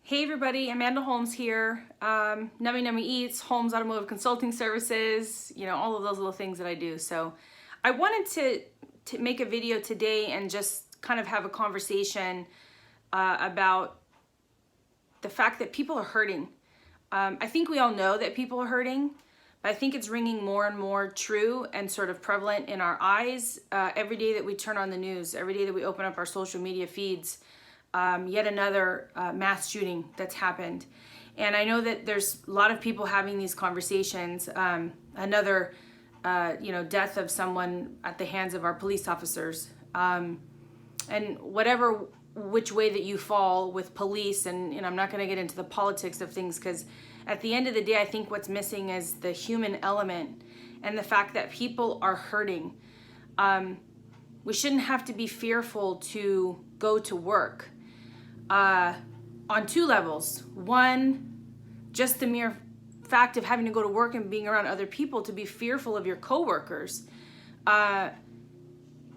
Hey everybody, Amanda Holmes here. Nummy Nummy Eats, Holmes Automotive Consulting Services, all of those little things that I do. So I wanted to make a video today and just kind of have a conversation about the fact that people are hurting. I think we all know that people are hurting, but I think it's ringing more and more true and sort of prevalent in our eyes every day that we turn on the news, every day that we open up our social media feeds. Yet another mass shooting that's happened. And I know that there's a lot of people having these conversations. Another, death of someone at the hands of our police officers. And which way that you fall with police, and I'm not going to get into the politics of things, because at the end of the day, I think what's missing is the human element and the fact that people are hurting. We shouldn't have to be fearful to go to work. On two levels. One, just the mere fact of having to go to work and being around other people, to be fearful of your coworkers,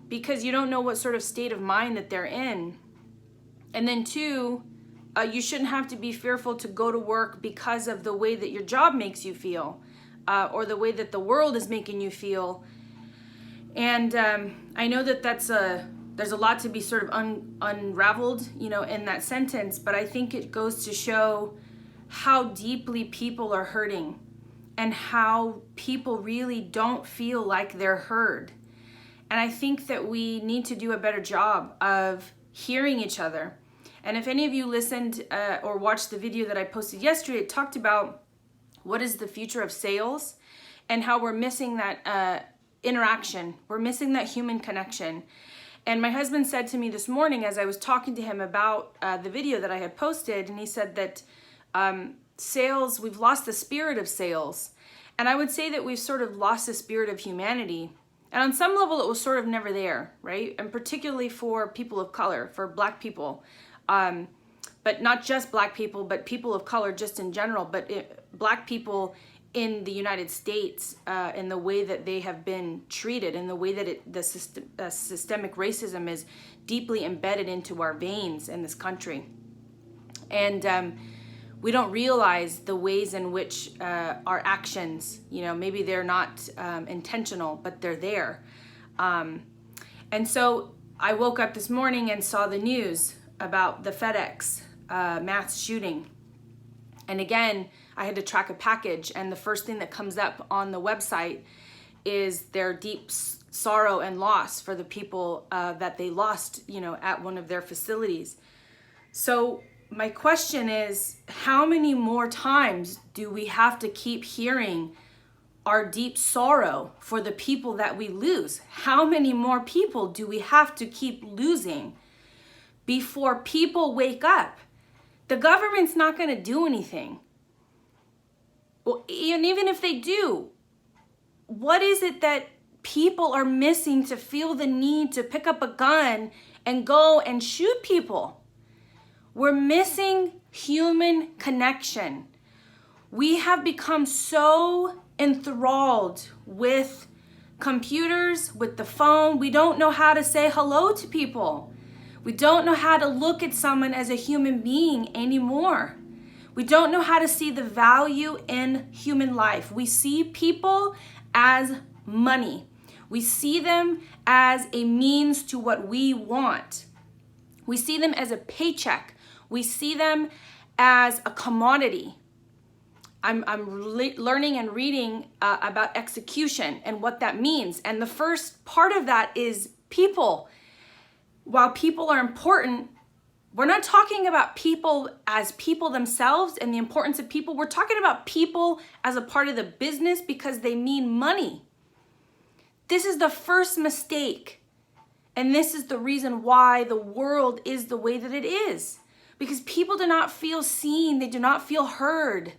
because you don't know what sort of state of mind that they're in. And then two, you shouldn't have to be fearful to go to work because of the way that your job makes you feel, or the way that the world is making you feel. And I know that there's a lot to be sort of unraveled, in that sentence, but I think it goes to show how deeply people are hurting and how people really don't feel like they're heard. And I think that we need to do a better job of hearing each other. And if any of you listened or watched the video that I posted yesterday, it talked about what is the future of sales and how we're missing that interaction. We're missing that human connection. And my husband said to me this morning, as I was talking to him about the video that I had posted, and he said that sales, we've lost the spirit of sales. And I would say that we've sort of lost the spirit of humanity. And on some level, it was sort of never there, right? And particularly for people of color, for Black people. But not just Black people, but people of color just in general. But Black people in the United States, in the way that they have been treated, in the way that the systemic racism is deeply embedded into our veins in this country. And we don't realize the ways in which our actions, maybe they're not intentional, but they're there. And so I woke up this morning and saw the news about the FedEx mass shooting. And again, I had to track a package, and the first thing that comes up on the website is their deep sorrow and loss for the people that they lost, at one of their facilities. So my question is, how many more times do we have to keep hearing our deep sorrow for the people that we lose? How many more people do we have to keep losing before people wake up? The government's not going to do anything. Well, and even if they do, what is it that people are missing to feel the need to pick up a gun and go and shoot people? We're missing human connection. We have become so enthralled with computers, with the phone. We don't know how to say hello to people. We don't know how to look at someone as a human being anymore. We don't know how to see the value in human life. We see people as money. We see them as a means to what we want. We see them as a paycheck. We see them as a commodity. I'm learning and reading about execution and what that means. And the first part of that is people. While people are important, we're not talking about people as people themselves and the importance of people. We're talking about people as a part of the business because they mean money. This is the first mistake. And this is the reason why the world is the way that it is. Because people do not feel seen. They do not feel heard.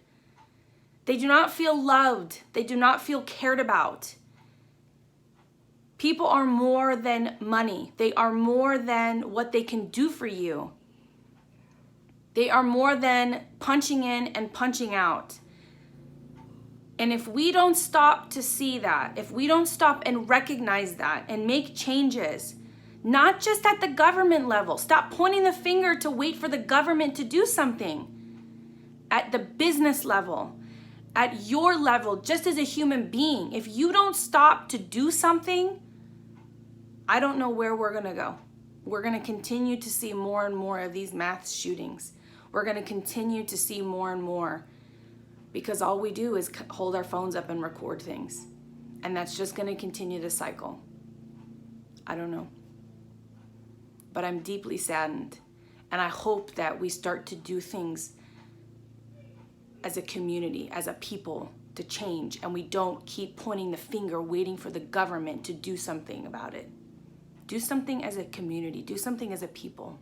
They do not feel loved. They do not feel cared about. People are more than money. They are more than what they can do for you. They are more than punching in and punching out. And if we don't stop to see that, if we don't stop and recognize that and make changes, not just at the government level, stop pointing the finger to wait for the government to do something. at the business level, at your level, just as a human being. If you don't stop to do something, I don't know where we're going to go. We're going to continue to see more and more of these mass shootings. We're going to continue to see more and more, because all we do is hold our phones up and record things. And that's just going to continue to cycle. I don't know. But I'm deeply saddened. And I hope that we start to do things as a community, as a people, to change. And we don't keep pointing the finger, waiting for the government to do something about it. Do something as a community. Do something as a people.